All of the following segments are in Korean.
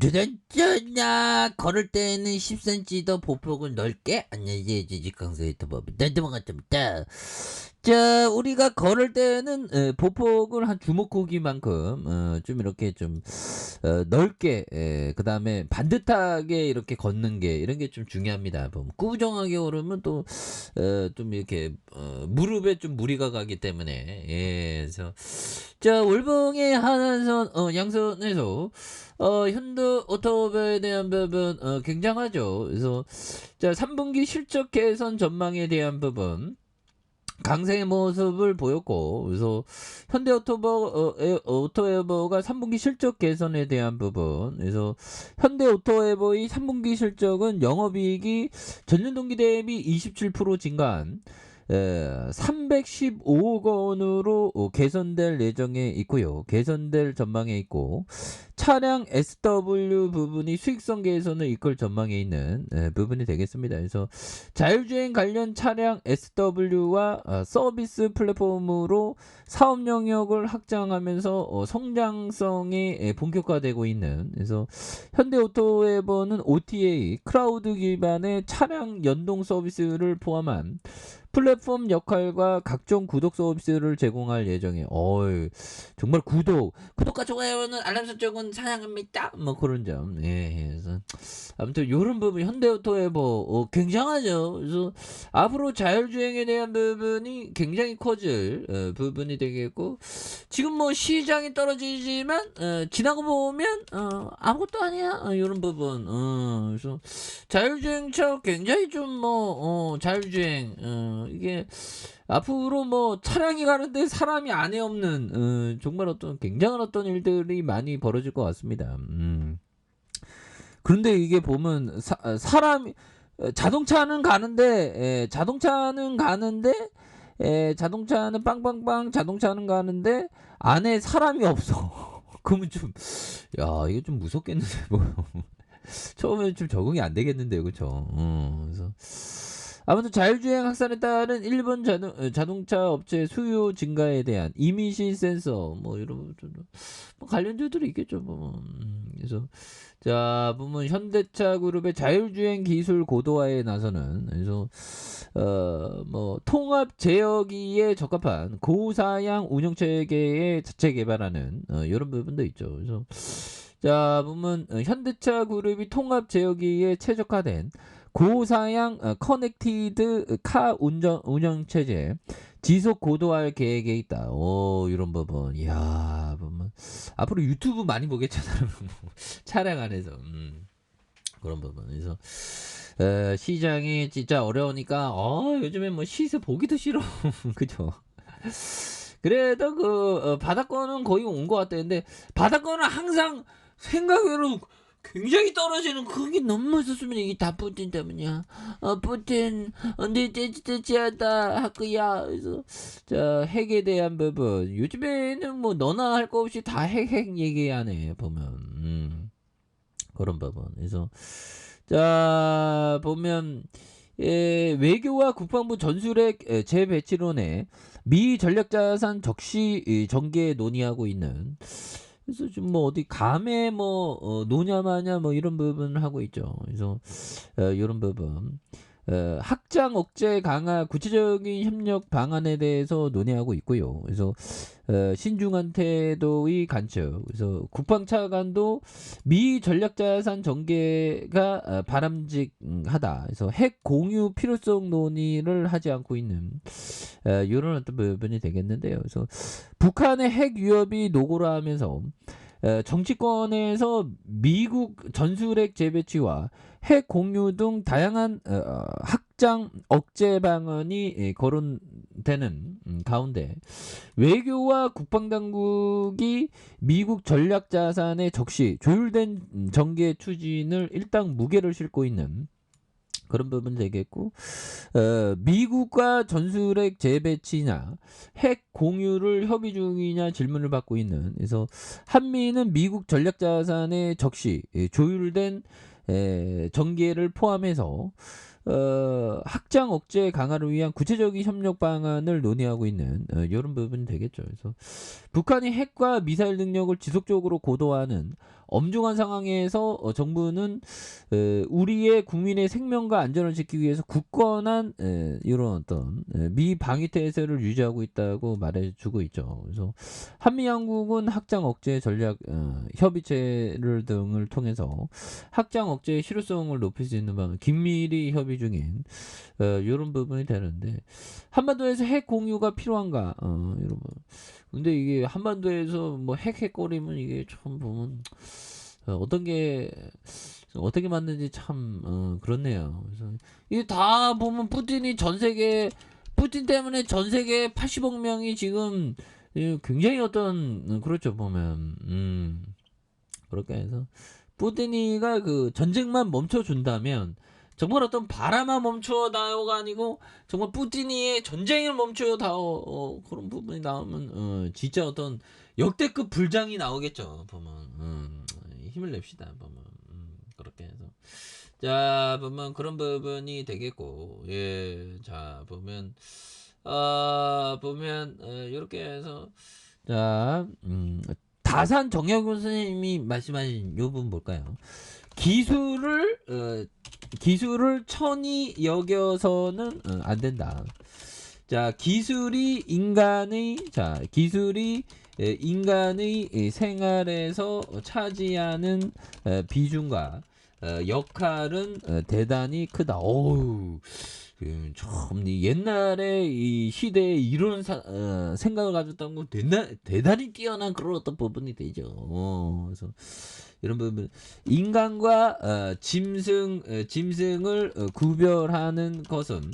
짜잔 걸을 때에는 10cm 더 보폭을 넓게 안내해 주지 강사의 도법이 난도망갔답니다. 자, 우리가 걸을 때에는 보폭을 한 주먹 크기만큼 좀 이렇게 좀 넓게, 그다음에 반듯하게 이렇게 걷는 게 이런 게 좀 중요합니다. 보면 꾸정하게 걸으면 또 좀 이렇게 무릎에 좀 무리가 가기 때문에, 그래서 자, 월봉의 하단선 양선에서 현대 오토바이에 대한 부분 굉장하죠. 그래서 자, 3분기 실적 개선 전망에 대한 부분 강세의 모습을 보였고, 그래서 현대 오토에버가 3분기 실적 개선에 대한 부분, 그래서 현대 오토에버의 3분기 실적은 영업이익이 전년 동기 대비 27% 증가한 315억 원으로 개선될 예정에 있고요. 개선될 전망에 있고, 차량 SW 부분이 수익성 개선을 이끌 전망에 있는 부분이 되겠습니다. 그래서 자율주행 관련 차량 SW와 서비스 플랫폼으로 사업 영역을 확장하면서 성장성이 본격화되고 있는, 그래서 현대오토에버는 OTA 클라우드 기반의 차량 연동 서비스를 포함한 플랫폼 역할과 각종 구독 서비스를 제공할 예정에, 정말 구독과 좋아요는 알람 설정은 사양합니다. 뭐 그런 점. 예, 그래서 아무튼 요런 부분 현대오토에버 굉장하죠. 그래서 앞으로 자율주행에 대한 부분이 굉장히 커질 부분이 되겠고, 지금 뭐 시장이 떨어지지만 지나고 보면 아무것도 아니야. 요런 부분. 그래서 자율주행차 굉장히 좀 뭐 자율주행 이게 앞으로 뭐 차량이 가는데 사람이 안에 없는 정말 어떤 굉장한 어떤 일들이 많이 벌어질 것 같습니다. 그런데 이게 보면 사람이 자동차는 가는데, 자동차는 빵빵빵 자동차는 가는데 안에 사람이 없어. 그러면 좀, 야, 이게 좀 무섭겠는데 뭐. 처음에는 좀 적응이 안 되겠는데요, 그쵸? 그래서 아무튼 자율주행 확산에 따른 일본 자동차 업체 수요 증가에 대한 이미시 센서 뭐 이런 뭐 관련주들이 있겠죠, 뭐. 그래서 자, 보면 현대차 그룹의 자율주행 기술 고도화에 나서는, 그래서 뭐 통합 제어기에 적합한 고사양 운영 체계의 자체 개발하는 이런 부분도 있죠. 그래서 자, 보면 현대차 그룹이 통합 제어기에 최적화된 고사양 커넥티드 카 운영 체제 지속 고도화할 계획에 있다. 이런 부분. 이야, 보면 앞으로 유튜브 많이 보겠잖아요. 차량 안에서. 그런 부분. 그래서 시장이 진짜 어려우니까 요즘에 뭐 시세 보기도 싫어. 그죠? 그래도 바닥권은 거의 온 것 같다는데, 바닥권은 항상 생각외로 굉장히 떨어지는, 그게 너무 있었으면 이게 다 푸틴 때문이야. 푸틴 네 떼찌떼찌하다 하크야. 그래서 자, 핵에 대한 부분 요즘에는 뭐 너나 할 거 없이 다 핵 얘기하네 보면. 그런 부분. 그래서 자, 보면 외교와 국방부 전술핵 재배치론에 미 전략자산 적시 전개 논의하고 있는, 그래서 지금 뭐 어디 감에 뭐 노냐마냐 뭐 이런 부분을 하고 있죠. 그래서 이런 부분 확장 억제 강화 구체적인 협력 방안에 대해서 논의하고 있고요. 그래서 신중한 태도의 간척. 그래서 국방차관도 미 전략자산 전개가 바람직하다. 그래서 핵 공유 필요성 논의를 하지 않고 있는 이런 어떤 부분이 되겠는데요. 그래서 북한의 핵 위협이 노골화하면서 정치권에서 미국 전술핵 재배치와 핵 공유 등 다양한 확장 억제 방안이 거론되는 가운데, 외교와 국방당국이 미국 전략자산의 적시 조율된 전개 추진을 일단 무게를 싣고 있는 그런 부분 되겠고, 미국과 전술핵 재배치냐 핵 공유를 협의 중이냐 질문을 받고 있는, 그래서 한미는 미국 전략자산의 적시 조율된 전개를 포함해서 확장 억제 강화를 위한 구체적인 협력 방안을 논의하고 있는 이런 부분이 되겠죠. 그래서 북한이 핵과 미사일 능력을 지속적으로 고도화하는 엄중한 상황에서 정부는 우리의 국민의 생명과 안전을 지키기 위해서 굳건한 이런 어떤 미방위 태세를 유지하고 있다고 말해주고 있죠. 그래서 한미 양국은 확장 억제 전략 협의체를 등을 통해서 확장 억제의 실효성을 높일 수 있는 방안 긴밀히 협의 중인 이런 부분이 되는데 한반도에서 핵 공유가 필요한가? 여러분. 근데 이게 한반도에서 뭐 핵거리면 이게 참 보면 어떤 게 어떻게 맞는지 참 그렇네요. 그래서 이게 다 보면 푸틴 때문에 전 세계 80억 명이 지금 굉장히 어떤 그렇죠 보면 그렇게 해서 푸틴이가 그 전쟁만 멈춰준다면 정말 어떤 바람만 멈춰다오가 아니고 정말 푸틴이의 전쟁을 멈춰다오 그런 부분이 나오면 진짜 어떤 역대급 불장이 나오겠죠 보면 힘을 냅시다 보면 그렇게 해서 자 보면 그런 부분이 되겠고 예자 보면 이렇게 해서 자 다산 정약용 선생님이 말씀하신 요 부분 볼까요? 기술을 천히 여겨서는 안 된다. 자, 기술이 인간의 생활에서 차지하는 비중과 역할은 대단히 크다. 어우, 참 옛날에 이 시대에 이런 생각을 가졌다는 건 대단히 뛰어난 그런 어떤 부분이 되죠. 그래서 이런 부분 인간과 짐승을 구별하는 것은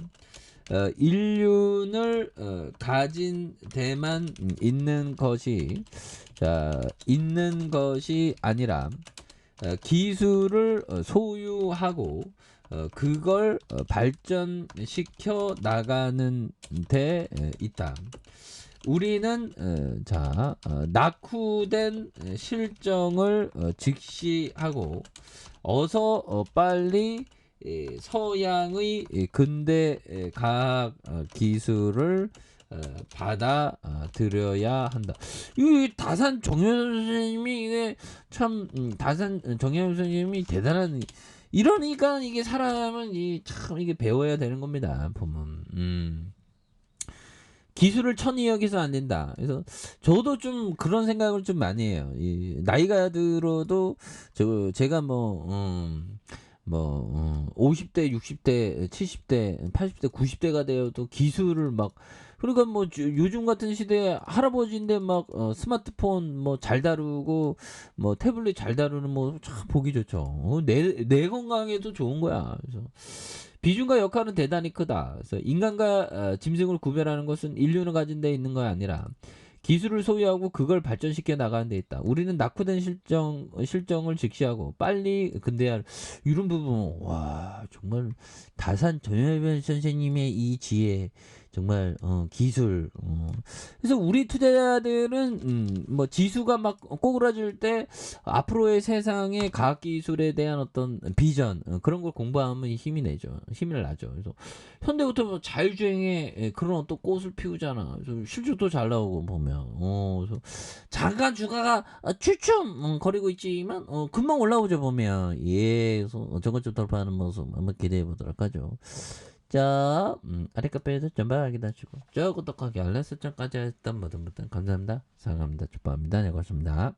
인륜을 가진 데만 있는 것이 아니라 기술을 소유하고 그걸 발전시켜 나가는 데 있다. 우리는 낙후된 실정을 직시하고 어서 빨리 서양의 근대 과학 기술을 받아들여야 한다. 이 다산 정현 선생님이 이게 참 다산 정현 선생님이 대단한 이러니까 이게 사람은 참 이게 배워야 되는 겁니다. 보면 기술을 천히 여기서 안 된다. 그래서 저도 좀 그런 생각을 좀 많이 해요. 나이가 들어도 제가 50대, 60대, 70대, 80대, 90대가 되어도 기술을 막 그러니까 뭐 요즘 같은 시대에 할아버지인데 막 스마트폰 뭐 잘 다루고 뭐 태블릿 잘 다루는 뭐 참 보기 좋죠. 내 건강에도 좋은 거야. 그래서 비중과 역할은 대단히 크다. 그래서 인간과 짐승을 구별하는 것은 인륜을 가진 데 있는 거 아니라 기술을 소유하고 그걸 발전시켜 나가는 데 있다. 우리는 낙후된 실정을 직시하고 빨리 근대화를 이런 부분 와 정말 다산 전현변 선생님의 이 지혜 정말 기술 그래서 우리 투자자들은 뭐 지수가 막 꼬그라질 때 앞으로의 세상의 과학기술에 대한 어떤 비전 그런 걸 공부하면 힘을 나죠. 그래서 현대부터 뭐 자율주행에 그런 어떤 꽃을 피우잖아. 그래서 실적도 잘 나오고 보면 그래서 잠깐 주가가 추춤 거리고 있지만 금방 올라오죠 보면 그래서 저것 돌파하는 모습 한번 기대해 보도록 하죠. 자, 아랫카페에서 전방하기 다시고 저 구독하기 알람 설정까지 했던 모든 분들 감사합니다. 사랑합니다. 축복합니다. 네, 고맙습니다.